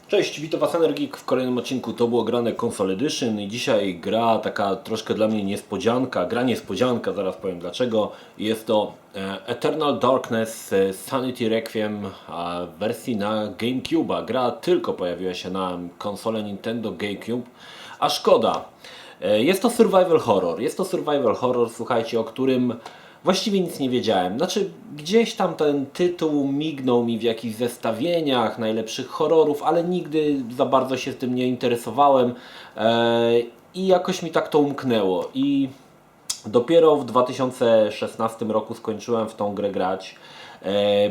Cześć, witam Was Energik w kolejnym odcinku. To było grane Console Edition i dzisiaj gra taka troszkę dla mnie niespodzianka. Gra niespodzianka, zaraz powiem dlaczego. Jest to Eternal Darkness Sanity Requiem w wersji na GameCube'a. Gra tylko pojawiła się na konsolę Nintendo GameCube, a szkoda. Jest to survival horror. Jest to survival horror, słuchajcie, o którym właściwie nic nie wiedziałem. Znaczy, gdzieś tam ten tytuł mignął mi w jakichś zestawieniach najlepszych horrorów, ale nigdy za bardzo się tym nie interesowałem i jakoś mi tak to umknęło. I dopiero w 2016 roku skończyłem w tą grę grać.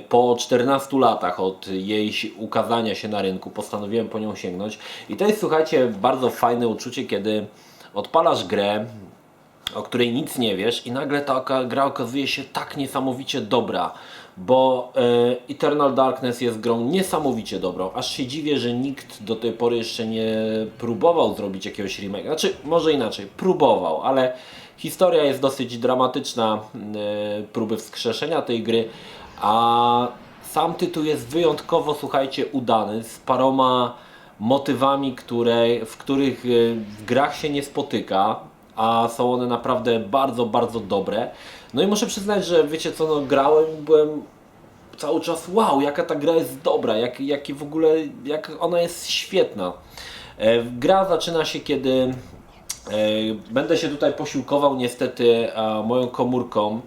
Po 14 latach od jej ukazania się na rynku postanowiłem po nią sięgnąć. I to jest, słuchajcie, bardzo fajne uczucie, kiedy odpalasz grę, o której nic nie wiesz i nagle ta gra okazuje się tak niesamowicie dobra, bo Eternal Darkness jest grą niesamowicie dobrą, aż się dziwię, że nikt do tej pory jeszcze nie próbował zrobić jakiegoś remake, znaczy może inaczej, próbował, ale historia jest dosyć dramatyczna, próby wskrzeszenia tej gry, a sam tytuł jest wyjątkowo, słuchajcie, udany, z paroma motywami, w których w grach się nie spotyka, a są one naprawdę bardzo, bardzo dobre. No i muszę przyznać, że wiecie co, no grałem i byłem cały czas wow, jaka ta gra jest dobra, jak w ogóle, jak ona jest świetna. Gra zaczyna się, kiedy będę się tutaj posiłkował niestety moją komórką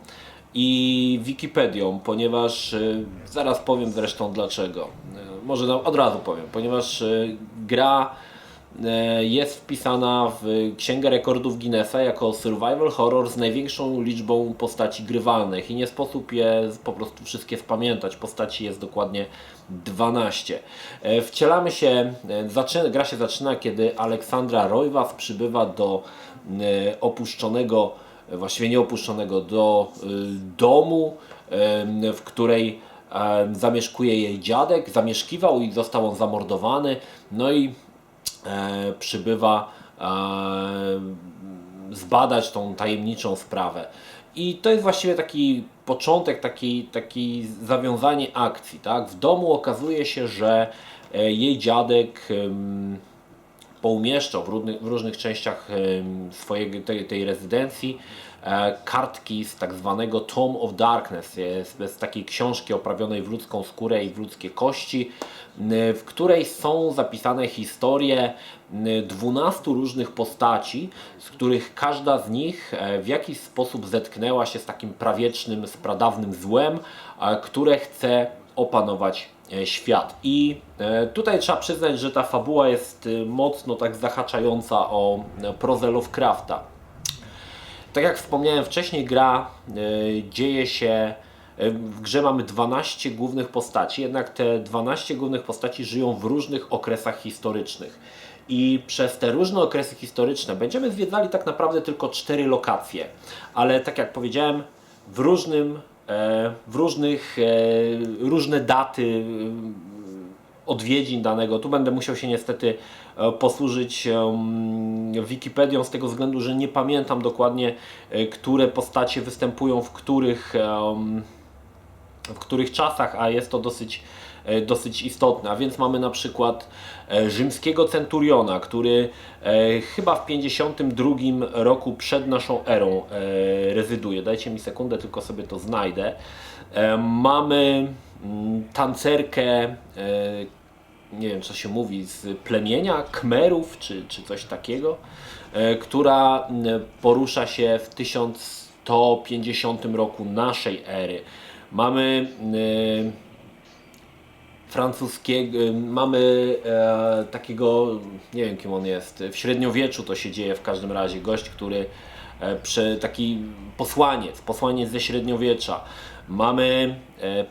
i Wikipedią, ponieważ zaraz powiem zresztą dlaczego. Może od razu powiem, ponieważ gra jest wpisana w Księgę Rekordów Guinnessa jako survival horror z największą liczbą postaci grywalnych i nie sposób je po prostu wszystkie spamiętać. Postaci jest dokładnie 12. Wcielamy się, gra się zaczyna, kiedy Aleksandra Roivas przybywa do opuszczonego, właściwie nie opuszczonego, do domu, w której zamieszkuje jej dziadek, zamieszkiwał i został on zamordowany. No i przybywa zbadać tą tajemniczą sprawę. I to jest właściwie taki początek, taki zawiązanie akcji. Tak? W domu okazuje się, że jej dziadek poumieszczał w różnych częściach tej rezydencji kartki z tak zwanego Tome of Darkness, z takiej książki oprawionej w ludzką skórę i w ludzkie kości, w której są zapisane historie 12 różnych postaci, z których każda z nich w jakiś sposób zetknęła się z takim prawiecznym, z pradawnym złem, które chce opanować świat. I tutaj trzeba przyznać, że ta fabuła jest mocno tak zahaczająca o prozę Lovecrafta. Tak jak wspomniałem wcześniej, gra dzieje się, w grze mamy 12 głównych postaci, jednak te 12 głównych postaci żyją w różnych okresach historycznych. I przez te różne okresy historyczne będziemy zwiedzali tak naprawdę tylko 4 lokacje, ale tak jak powiedziałem, różne daty odwiedzin danego. Tu będę musiał się niestety posłużyć Wikipedią z tego względu, że nie pamiętam dokładnie, które postacie występują w których czasach, a jest to dosyć istotne. A więc mamy na przykład rzymskiego centuriona, który chyba w 52 roku przed naszą erą rezyduje. Dajcie mi sekundę, tylko sobie to znajdę. Mamy tancerkę, nie wiem co się mówi, z plemienia Kmerów czy coś takiego, która porusza się w 1150 roku naszej ery. Mamy takiego, nie wiem kim on jest, w średniowieczu to się dzieje w każdym razie, gość, który taki posłaniec ze średniowiecza. Mamy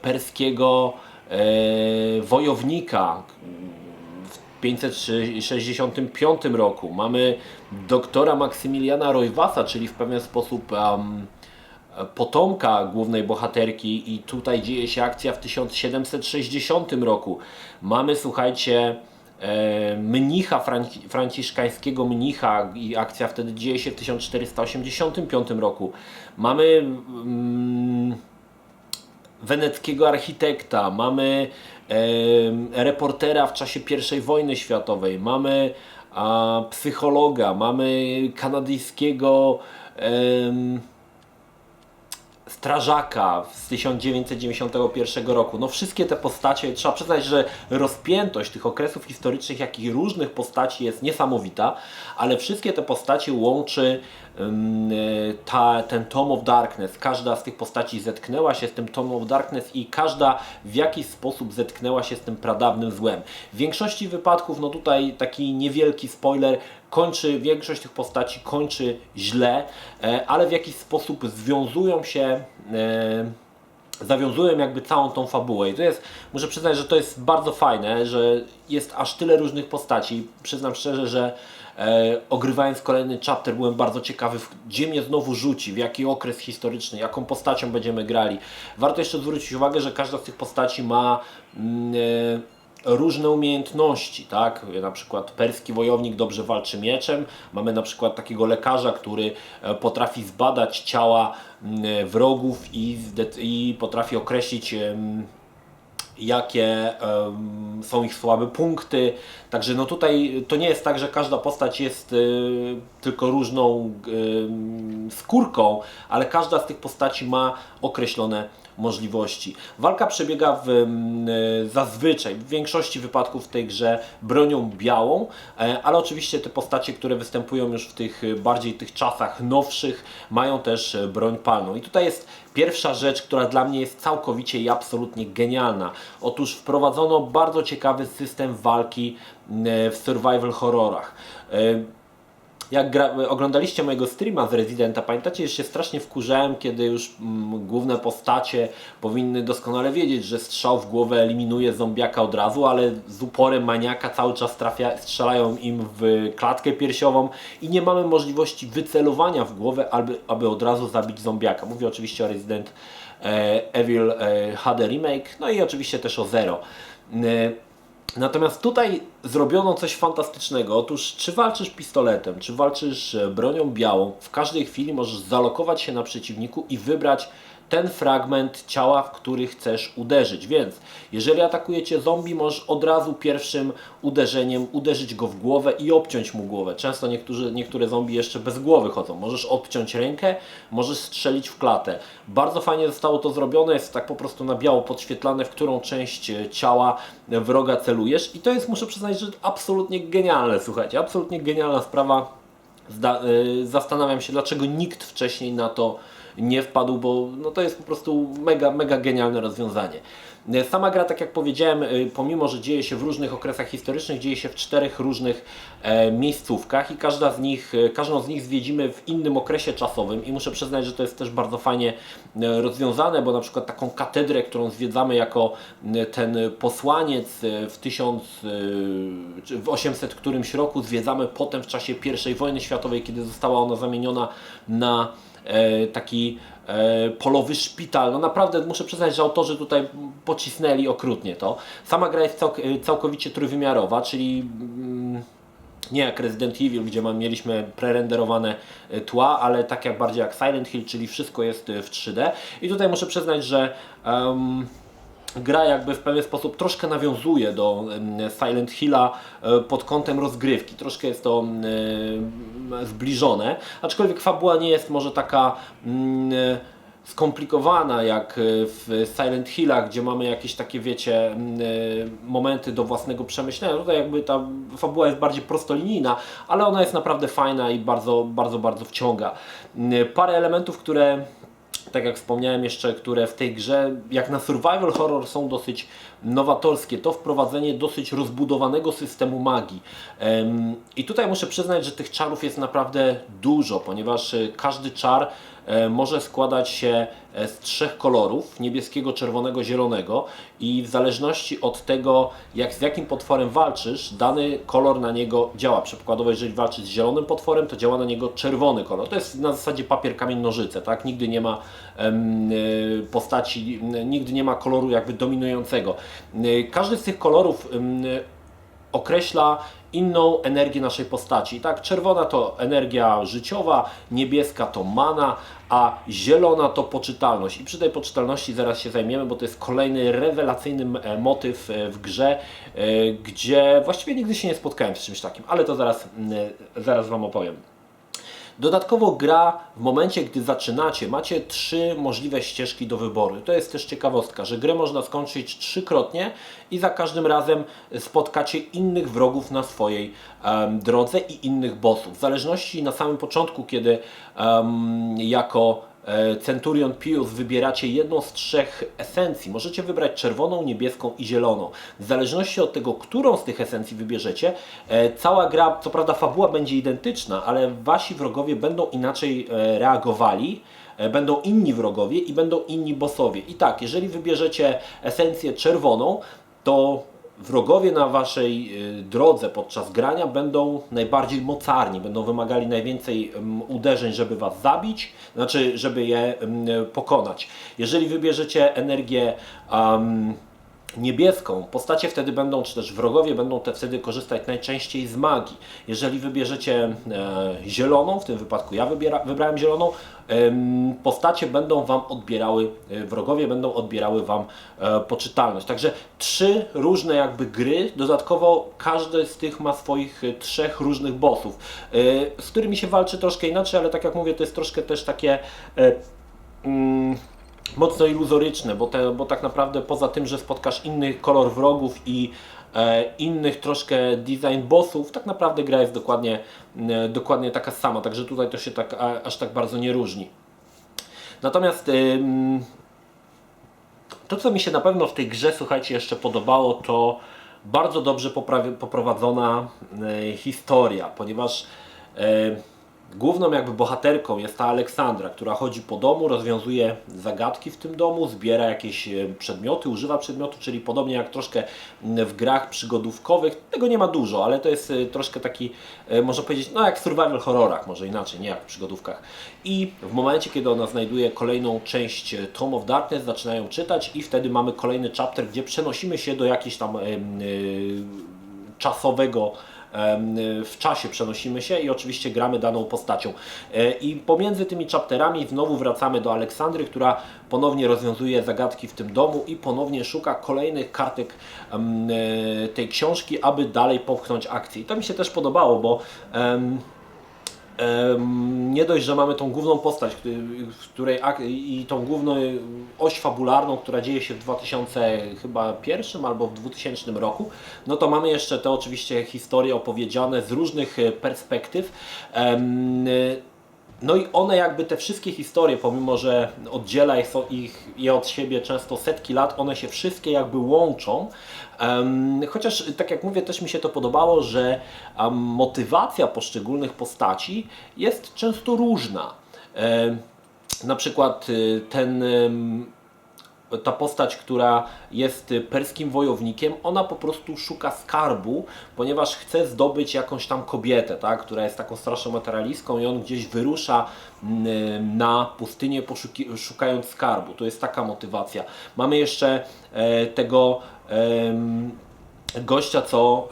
perskiego wojownika w 565 roku. Mamy doktora Maksymiliana Roivasa, czyli w pewien sposób potomka głównej bohaterki, i tutaj dzieje się akcja w 1760 roku. Mamy, słuchajcie, mnicha, franciszkańskiego mnicha, i akcja wtedy dzieje się w 1485 roku. Mamy weneckiego architekta, mamy reportera w czasie I wojny światowej, mamy psychologa, mamy kanadyjskiego strażaka z 1991 roku. No wszystkie te postacie, trzeba przyznać, że rozpiętość tych okresów historycznych, jak i różnych postaci jest niesamowita, ale wszystkie te postacie łączy ten Tome of Darkness. Każda z tych postaci zetknęła się z tym Tome of Darkness i każda w jakiś sposób zetknęła się z tym pradawnym złem. W większości wypadków, no tutaj taki niewielki spoiler, większość tych postaci kończy źle, ale w jakiś sposób zawiązują jakby całą tą fabułę. I to jest, muszę przyznać, że to jest bardzo fajne, że jest aż tyle różnych postaci. Przyznam szczerze, że ogrywając kolejny chapter byłem bardzo ciekawy, gdzie mnie znowu rzuci, w jaki okres historyczny, jaką postacią będziemy grali. Warto jeszcze zwrócić uwagę, że każda z tych postaci ma różne umiejętności, tak? Na przykład perski wojownik dobrze walczy mieczem, mamy na przykład takiego lekarza, który potrafi zbadać ciała wrogów i potrafi określić jakie są ich słabe punkty. Także no tutaj to nie jest tak, że każda postać jest tylko różną skórką, ale każda z tych postaci ma określone możliwości. Walka przebiega zazwyczaj, w większości wypadków w tej grze bronią białą, ale oczywiście te postacie, które występują już w tych czasach nowszych, mają też broń palną. I tutaj jest pierwsza rzecz, która dla mnie jest całkowicie i absolutnie genialna. Otóż wprowadzono bardzo ciekawy system walki w survival horrorach. Jak oglądaliście mojego streama z Residenta, pamiętacie, że się strasznie wkurzałem, kiedy już główne postacie powinny doskonale wiedzieć, że strzał w głowę eliminuje zombiaka od razu, ale z uporem maniaka cały czas strzelają im w klatkę piersiową i nie mamy możliwości wycelowania w głowę, aby od razu zabić zombiaka. Mówię oczywiście o Resident Evil HD Remake, no i oczywiście też o Zero. Natomiast tutaj zrobiono coś fantastycznego. Otóż czy walczysz pistoletem, czy walczysz bronią białą, w każdej chwili możesz zalokować się na przeciwniku i wybrać ten fragment ciała, w który chcesz uderzyć. Więc jeżeli atakujecie zombie, możesz od razu pierwszym uderzeniem uderzyć go w głowę i obciąć mu głowę. Często niektóre zombie jeszcze bez głowy chodzą. Możesz obciąć rękę, możesz strzelić w klatę. Bardzo fajnie zostało to zrobione, jest tak po prostu na biało podświetlane, w którą część ciała wroga celujesz. I to jest, muszę przyznać, że absolutnie genialne, słuchajcie, absolutnie genialna sprawa. Zastanawiam się, dlaczego nikt wcześniej na to nie wpadł, bo no to jest po prostu mega genialne rozwiązanie. Sama gra, tak jak powiedziałem, pomimo że dzieje się w różnych okresach historycznych, dzieje się w 4 różnych miejscówkach i każdą z nich zwiedzimy w innym okresie czasowym i muszę przyznać, że to jest też bardzo fajnie rozwiązane, bo na przykład taką katedrę, którą zwiedzamy jako ten posłaniec w 800 którymś roku, zwiedzamy potem w czasie I wojny światowej, kiedy została ona zamieniona na taki polowy szpital. No naprawdę muszę przyznać, że autorzy tutaj pocisnęli okrutnie to. Sama gra jest całkowicie trójwymiarowa, czyli nie jak Resident Evil, gdzie mieliśmy prerenderowane tła, ale tak jak bardziej jak Silent Hill, czyli wszystko jest w 3D. I tutaj muszę przyznać, że gra jakby w pewien sposób troszkę nawiązuje do Silent Hilla pod kątem rozgrywki. Troszkę jest to zbliżone, aczkolwiek fabuła nie jest może taka skomplikowana jak w Silent Hillach, gdzie mamy jakieś takie, wiecie, momenty do własnego przemyślenia. Tutaj jakby ta fabuła jest bardziej prostolinijna, ale ona jest naprawdę fajna i bardzo wciąga. Parę elementów, które, tak jak wspomniałem jeszcze, które w tej grze, jak na survival horror, są dosyć nowatorskie, to wprowadzenie dosyć rozbudowanego systemu magii. I tutaj muszę przyznać, że tych czarów jest naprawdę dużo, ponieważ każdy czar może składać się z 3 kolorów, niebieskiego, czerwonego, zielonego i w zależności od tego, z jakim potworem walczysz, dany kolor na niego działa. Przykładowo, jeżeli walczysz z zielonym potworem, to działa na niego czerwony kolor. To jest na zasadzie papier, kamień, nożyce, tak? Nigdy nie ma postaci, nigdy nie ma koloru jakby dominującego. Każdy z tych kolorów określa inną energię naszej postaci. Tak, czerwona to energia życiowa, niebieska to mana, a zielona to poczytalność. I przy tej poczytalności zaraz się zajmiemy, bo to jest kolejny rewelacyjny motyw w grze, gdzie właściwie nigdy się nie spotkałem z czymś takim, ale to zaraz Wam opowiem. Dodatkowo gra w momencie, gdy zaczynacie, macie 3 możliwe ścieżki do wyboru. To jest też ciekawostka, że grę można skończyć 3-krotnie i za każdym razem spotkacie innych wrogów na swojej drodze i innych bossów. W zależności na samym początku, kiedy jako Centurion Pius wybieracie jedną z 3 esencji. Możecie wybrać czerwoną, niebieską i zieloną. W zależności od tego, którą z tych esencji wybierzecie, cała gra, co prawda fabuła będzie identyczna, ale wasi wrogowie będą inaczej reagowali. Będą inni wrogowie i będą inni bossowie. I tak, jeżeli wybierzecie esencję czerwoną, to wrogowie na waszej drodze podczas grania będą najbardziej mocarni, będą wymagali najwięcej uderzeń, żeby was zabić, znaczy, żeby je pokonać. Jeżeli wybierzecie energię niebieską, postacie wtedy będą, czy też wrogowie będą wtedy korzystać najczęściej z magii. Jeżeli wybierzecie zieloną, w tym wypadku ja wybrałem zieloną, postacie będą Wam odbierały, wrogowie będą odbierały Wam poczytalność. Także 3 różne jakby gry, dodatkowo każdy z tych ma swoich 3 różnych bossów, z którymi się walczy troszkę inaczej, ale tak jak mówię, to jest troszkę też takie mocno iluzoryczne, bo tak naprawdę poza tym, że spotkasz inny kolor wrogów i innych troszkę design bossów, tak naprawdę gra jest dokładnie taka sama, także tutaj to się aż tak bardzo nie różni. Natomiast to, co mi się na pewno w tej grze, słuchajcie, jeszcze podobało, to bardzo dobrze poprowadzona historia, ponieważ główną jakby bohaterką jest ta Aleksandra, która chodzi po domu, rozwiązuje zagadki w tym domu, zbiera jakieś przedmioty, używa przedmiotu, czyli podobnie jak troszkę w grach przygodówkowych. Tego nie ma dużo, ale to jest troszkę taki, można powiedzieć, no jak w survival horrorach, może inaczej, nie jak w przygodówkach. I w momencie, kiedy ona znajduje kolejną część Tome of Darkness, zaczynają czytać i wtedy mamy kolejny chapter, gdzie przenosimy się do jakiejś tam czasowego w czasie przenosimy się i oczywiście gramy daną postacią. I pomiędzy tymi chapterami znowu wracamy do Aleksandry, która ponownie rozwiązuje zagadki w tym domu i ponownie szuka kolejnych kartek tej książki, aby dalej popchnąć akcję. I to mi się też podobało, bo nie dość, że mamy tą główną postać, w której i tą główną oś fabularną, która dzieje się w 2001 albo w 2000 roku, no to mamy jeszcze te oczywiście historie opowiedziane z różnych perspektyw. No i one jakby te wszystkie historie, pomimo że oddziela je od siebie często setki lat, one się wszystkie jakby łączą. Chociaż tak jak mówię, też mi się to podobało, że motywacja poszczególnych postaci jest często różna. Na przykład ta postać, która jest perskim wojownikiem, ona po prostu szuka skarbu, ponieważ chce zdobyć jakąś tam kobietę, tak, która jest taką straszną materialistką i on gdzieś wyrusza na pustynię szukając skarbu. To jest taka motywacja. Mamy jeszcze tego gościa, co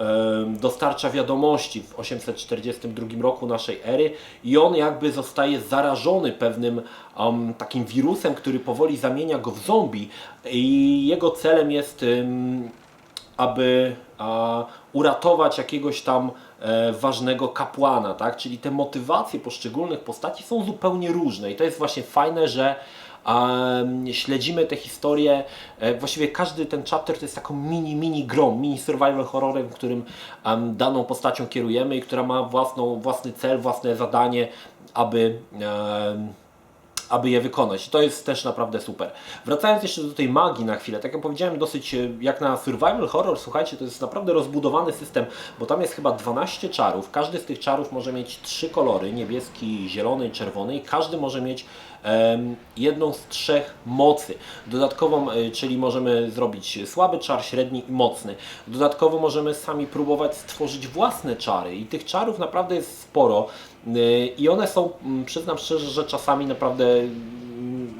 dostarcza wiadomości w 842 roku naszej ery i on jakby zostaje zarażony pewnym takim wirusem, który powoli zamienia go w zombie i jego celem jest aby uratować jakiegoś tam ważnego kapłana, tak? Czyli te motywacje poszczególnych postaci są zupełnie różne i to jest właśnie fajne, że śledzimy te historie, właściwie każdy ten chapter to jest taką mini grą, mini survival horrorem, w którym daną postacią kierujemy i która ma własny cel, własne zadanie, aby je wykonać. To jest też naprawdę super. Wracając jeszcze do tej magii na chwilę, tak jak powiedziałem, dosyć jak na survival horror, słuchajcie, to jest naprawdę rozbudowany system, bo tam jest chyba 12 czarów. Każdy z tych czarów może mieć 3 kolory, niebieski, zielony i czerwony i każdy może mieć jedną z 3 mocy. Dodatkową, czyli możemy zrobić słaby czar, średni i mocny. Dodatkowo możemy sami próbować stworzyć własne czary i tych czarów naprawdę jest sporo i one są, przyznam szczerze, że czasami naprawdę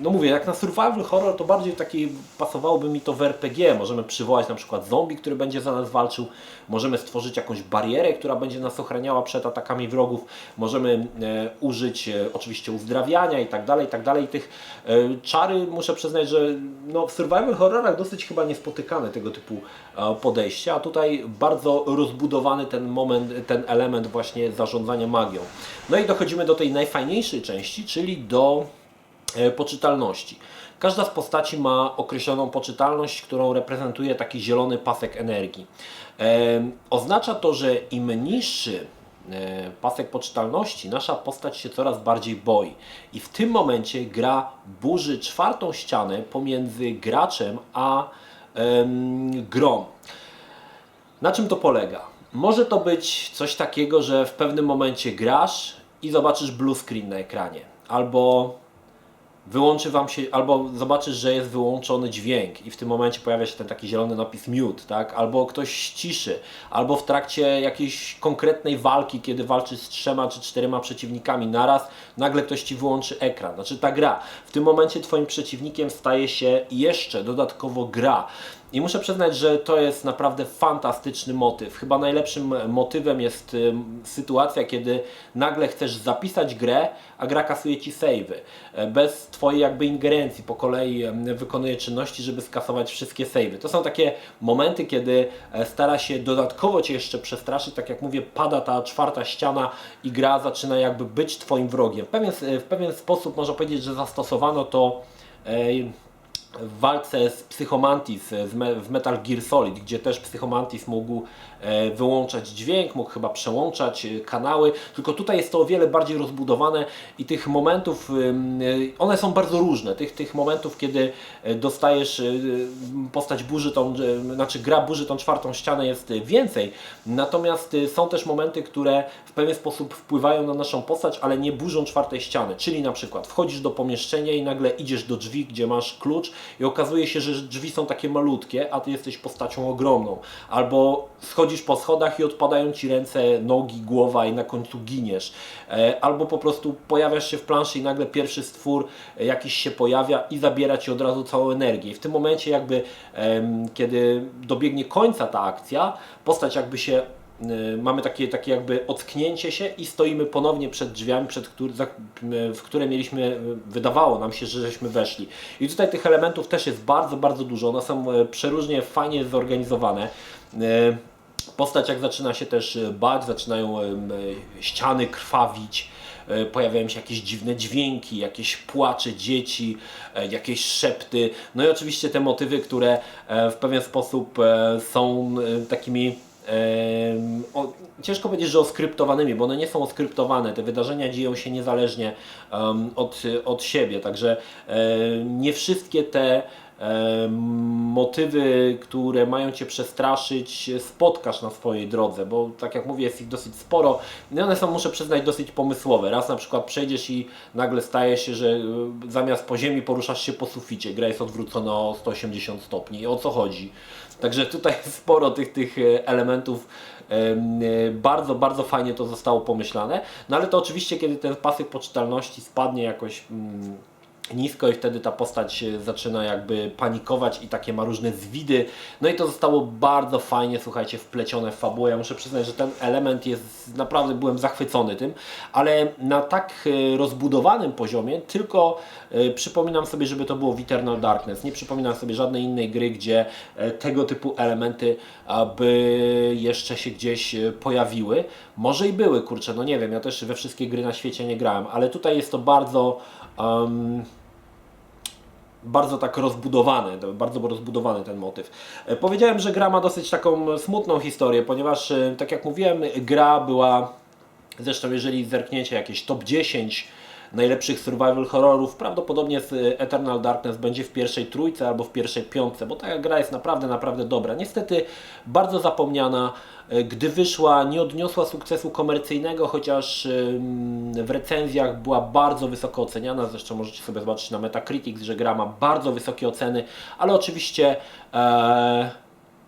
no mówię, jak na survival horror, to bardziej taki pasowałoby mi to w RPG. Możemy przywołać na przykład zombie, który będzie za nas walczył, możemy stworzyć jakąś barierę, która będzie nas ochraniała przed atakami wrogów, możemy użyć oczywiście uzdrawiania i tak dalej, i tak dalej. Tych czary, muszę przyznać, że no, w survival horrorach dosyć chyba niespotykane tego typu podejścia, a tutaj bardzo rozbudowany ten moment, ten element właśnie zarządzania magią. No i dochodzimy do tej najfajniejszej części, czyli do poczytalności. Każda z postaci ma określoną poczytalność, którą reprezentuje taki zielony pasek energii. Oznacza to, że im niższy pasek poczytalności, nasza postać się coraz bardziej boi. I w tym momencie gra burzy czwartą ścianę pomiędzy graczem a grą. Na czym to polega? Może to być coś takiego, że w pewnym momencie grasz i zobaczysz blue screen na ekranie. Albo wyłączy Wam się, albo zobaczysz, że jest wyłączony dźwięk i w tym momencie pojawia się ten taki zielony napis mute, tak? Albo ktoś ściszy, albo w trakcie jakiejś konkretnej walki, kiedy walczysz z 3 czy 4 przeciwnikami naraz, nagle ktoś Ci wyłączy ekran. Znaczy ta gra. W tym momencie Twoim przeciwnikiem staje się jeszcze dodatkowo gra. I muszę przyznać, że to jest naprawdę fantastyczny motyw. Chyba najlepszym motywem jest sytuacja, kiedy nagle chcesz zapisać grę, a gra kasuje Ci save'y. Bez Twojej jakby ingerencji po kolei wykonuje czynności, żeby skasować wszystkie save'y. To są takie momenty, kiedy stara się dodatkowo Cię jeszcze przestraszyć. Tak jak mówię, pada ta czwarta ściana i gra zaczyna jakby być Twoim wrogiem. W pewien sposób można powiedzieć, że zastosowano to w walce z Psychomantis w Metal Gear Solid, gdzie też Psychomantis mógł wyłączać dźwięk, mógł chyba przełączać kanały, tylko tutaj jest to o wiele bardziej rozbudowane i tych momentów, one są bardzo różne, tych momentów, kiedy dostajesz postać burzy tą, znaczy gra burzy tą czwartą ścianę jest więcej, natomiast są też momenty, które w pewien sposób wpływają na naszą postać, ale nie burzą czwartej ściany, czyli na przykład wchodzisz do pomieszczenia i nagle idziesz do drzwi, gdzie masz klucz i okazuje się, że drzwi są takie malutkie, a Ty jesteś postacią ogromną, albo schodzisz po schodach i odpadają Ci ręce, nogi, głowa i na końcu giniesz. Albo po prostu pojawiasz się w planszy i nagle pierwszy stwór jakiś się pojawia i zabiera Ci od razu całą energię. I w tym momencie jakby, kiedy dobiegnie końca ta akcja, postać jakby się mamy takie jakby ocknięcie się i stoimy ponownie przed drzwiami, w które mieliśmy, wydawało nam się, że żeśmy weszli. I tutaj tych elementów też jest bardzo, bardzo dużo. One są przeróżnie fajnie zorganizowane. Postać jak zaczyna się też bać, zaczynają ściany krwawić, pojawiają się jakieś dziwne dźwięki, jakieś płacze dzieci, jakieś szepty. No i oczywiście te motywy, które w pewien sposób są takimi ciężko powiedzieć, że oskryptowanymi, bo one nie są oskryptowane, te wydarzenia dzieją się niezależnie od siebie, także nie wszystkie te motywy, które mają Cię przestraszyć, spotkasz na swojej drodze, bo tak jak mówię, jest ich dosyć sporo i one są, muszę przyznać, dosyć pomysłowe. Raz na przykład przejdziesz i nagle staje się, że zamiast po ziemi poruszasz się po suficie, gra jest odwrócona o 180 stopni. O co chodzi? Także tutaj sporo tych elementów, bardzo, bardzo fajnie to zostało pomyślane, no ale to oczywiście, kiedy ten pasek poczytalności spadnie jakoś nisko i wtedy ta postać zaczyna jakby panikować i takie ma różne zwidy. No i to zostało bardzo fajnie, słuchajcie, wplecione w fabułę. Ja muszę przyznać, że ten element jest, naprawdę byłem zachwycony tym, ale na tak rozbudowanym poziomie tylko przypominam sobie, żeby to było w Eternal Darkness. Nie przypominam sobie żadnej innej gry, gdzie tego typu elementy by jeszcze się gdzieś pojawiły. Może i były, kurczę, no nie wiem, ja też we wszystkie gry na świecie nie grałem, ale tutaj jest to bardzo tak bardzo rozbudowany ten motyw. Powiedziałem, że gra ma dosyć taką smutną historię, ponieważ tak jak mówiłem, gra była, zresztą jeżeli zerkniecie jakieś top 10 najlepszych survival horrorów, prawdopodobnie Eternal Darkness będzie w pierwszej trójce albo w pierwszej piątce, bo ta gra jest naprawdę, naprawdę dobra. Niestety bardzo zapomniana. Gdy wyszła, nie odniosła sukcesu komercyjnego, chociaż w recenzjach była bardzo wysoko oceniana. Zresztą możecie sobie zobaczyć na Metacritic, że gra ma bardzo wysokie oceny, ale oczywiście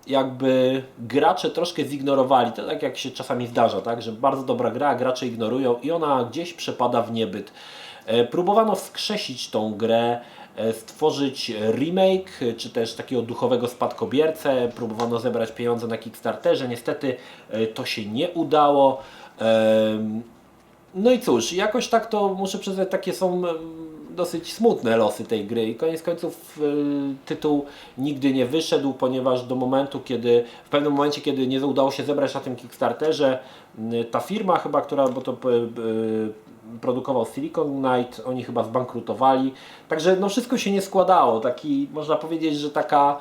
jakby gracze troszkę zignorowali, to tak jak się czasami zdarza, tak, że bardzo dobra gra, gracze ignorują i ona gdzieś przepada w niebyt. Próbowano wskrzesić tą grę, stworzyć remake, czy też takiego duchowego spadkobiercę. Próbowano zebrać pieniądze na Kickstarterze. Niestety to się nie udało. No i cóż, jakoś tak to muszę przyznać, takie są dosyć smutne losy tej gry i koniec końców tytuł nigdy nie wyszedł, ponieważ do momentu, kiedy w pewnym momencie, kiedy nie udało się zebrać na tym Kickstarterze, ta firma chyba, która bo to produkował Silicon Knight, oni chyba zbankrutowali, także no wszystko się nie składało, taki można powiedzieć, że taka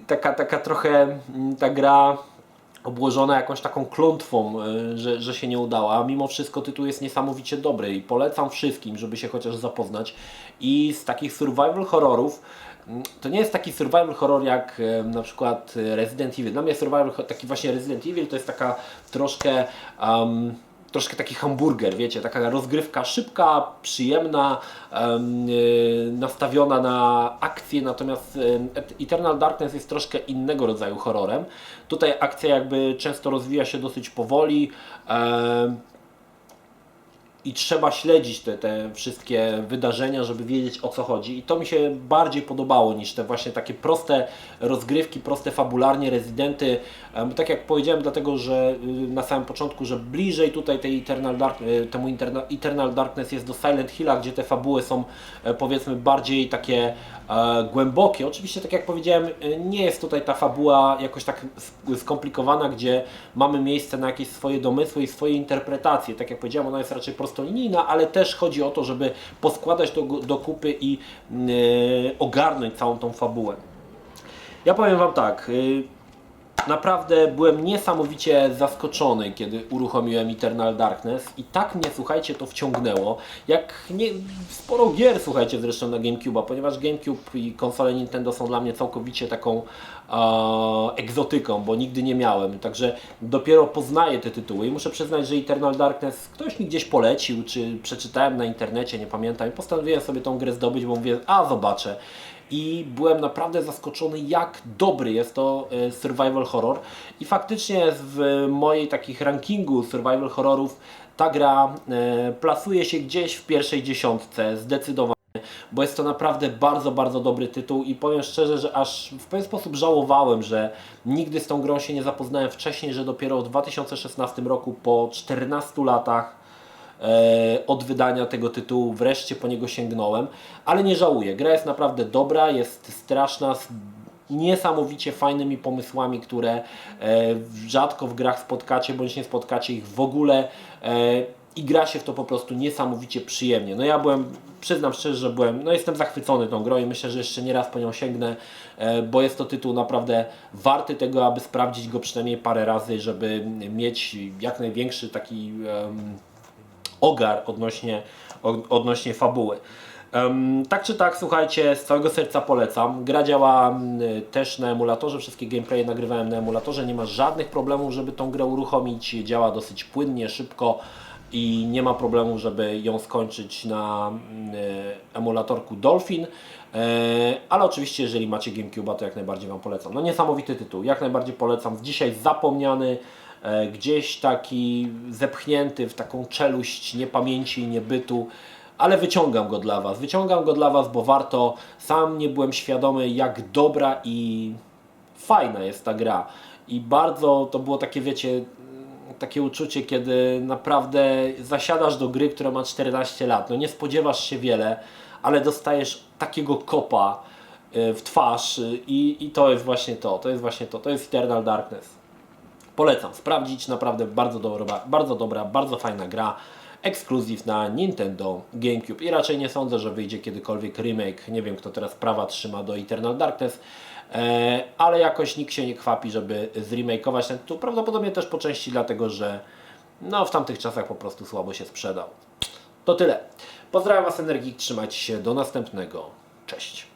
taka trochę ta gra obłożona jakąś taką klątwą, że się nie udała, a mimo wszystko tytuł jest niesamowicie dobry i polecam wszystkim, żeby się chociaż zapoznać. I z takich survival horrorów, to nie jest taki survival horror jak na przykład Resident Evil. Dla mnie survival, taki właśnie Resident Evil to jest taka troszkę troszkę taki hamburger, wiecie, taka rozgrywka szybka, przyjemna, nastawiona na akcję, natomiast Eternal Darkness jest troszkę innego rodzaju horrorem. Tutaj akcja jakby często rozwija się dosyć powoli i trzeba śledzić te wszystkie wydarzenia, żeby wiedzieć, o co chodzi. I to mi się bardziej podobało niż te właśnie takie proste rozgrywki, proste fabularnie Rezydenty. Tak jak powiedziałem, dlatego że na samym początku, że bliżej tutaj tej temu Eternal Darkness jest do Silent Hilla, gdzie te fabuły są powiedzmy bardziej takie głębokie. Oczywiście, tak jak powiedziałem, nie jest tutaj ta fabuła jakoś tak skomplikowana, gdzie mamy miejsce na jakieś swoje domysły i swoje interpretacje. Tak jak powiedziałem, ona jest raczej prostolinijna, ale też chodzi o to, żeby poskładać to do kupy i ogarnąć całą tą fabułę. Ja powiem Wam tak, naprawdę byłem niesamowicie zaskoczony, kiedy uruchomiłem Eternal Darkness i tak mnie, słuchajcie, to wciągnęło, jak sporo gier, słuchajcie, zresztą na GameCube'a, ponieważ GameCube i konsole Nintendo są dla mnie całkowicie taką egzotyką, bo nigdy nie miałem, także dopiero poznaję te tytuły i muszę przyznać, że Eternal Darkness ktoś mi gdzieś polecił, czy przeczytałem na internecie, nie pamiętam, i postanowiłem sobie tą grę zdobyć, bo mówię, zobaczę. I byłem naprawdę zaskoczony, jak dobry jest to survival horror. I faktycznie w mojej takich rankingu survival horrorów ta gra plasuje się gdzieś w pierwszej dziesiątce, zdecydowanie. Bo jest to naprawdę bardzo, bardzo dobry tytuł i powiem szczerze, że aż w pewien sposób żałowałem, że nigdy z tą grą się nie zapoznałem wcześniej, że dopiero w 2016 roku, po 14 latach od wydania tego tytułu wreszcie po niego sięgnąłem, ale nie żałuję. Gra jest naprawdę dobra, jest straszna, z niesamowicie fajnymi pomysłami, które rzadko w grach spotkacie, bądź nie spotkacie ich w ogóle i gra się w to po prostu niesamowicie przyjemnie. No ja przyznam szczerze, że jestem zachwycony tą grą i myślę, że jeszcze nie raz po nią sięgnę, bo jest to tytuł naprawdę warty tego, aby sprawdzić go przynajmniej parę razy, żeby mieć jak największy taki ogar odnośnie fabuły. Tak czy tak, słuchajcie, z całego serca polecam. Gra działa też na emulatorze, wszystkie gameplaye nagrywałem na emulatorze, nie ma żadnych problemów, żeby tą grę uruchomić, działa dosyć płynnie, szybko i nie ma problemu, żeby ją skończyć na emulatorku Dolphin, ale oczywiście jeżeli macie GameCube'a, to jak najbardziej Wam polecam. No niesamowity tytuł, jak najbardziej polecam, dzisiaj zapomniany, gdzieś taki zepchnięty w taką czeluść niepamięci i niebytu, ale wyciągam go dla Was, bo warto. Sam nie byłem świadomy, jak dobra i fajna jest ta gra i bardzo to było takie, wiecie, takie uczucie, kiedy naprawdę zasiadasz do gry, która ma 14 lat, no nie spodziewasz się wiele, ale dostajesz takiego kopa w twarz i to jest właśnie to jest Eternal Darkness. Polecam sprawdzić, naprawdę bardzo dobra, bardzo fajna gra, ekskluzyw na Nintendo GameCube i raczej nie sądzę, że wyjdzie kiedykolwiek remake, nie wiem kto teraz prawa trzyma do Eternal Darkness, ale jakoś nikt się nie kwapi, żeby zremakeować ten tytuł, prawdopodobnie też po części dlatego, że w tamtych czasach po prostu słabo się sprzedał. To tyle. Pozdrawiam Was, Energik, trzymajcie się, do następnego. Cześć.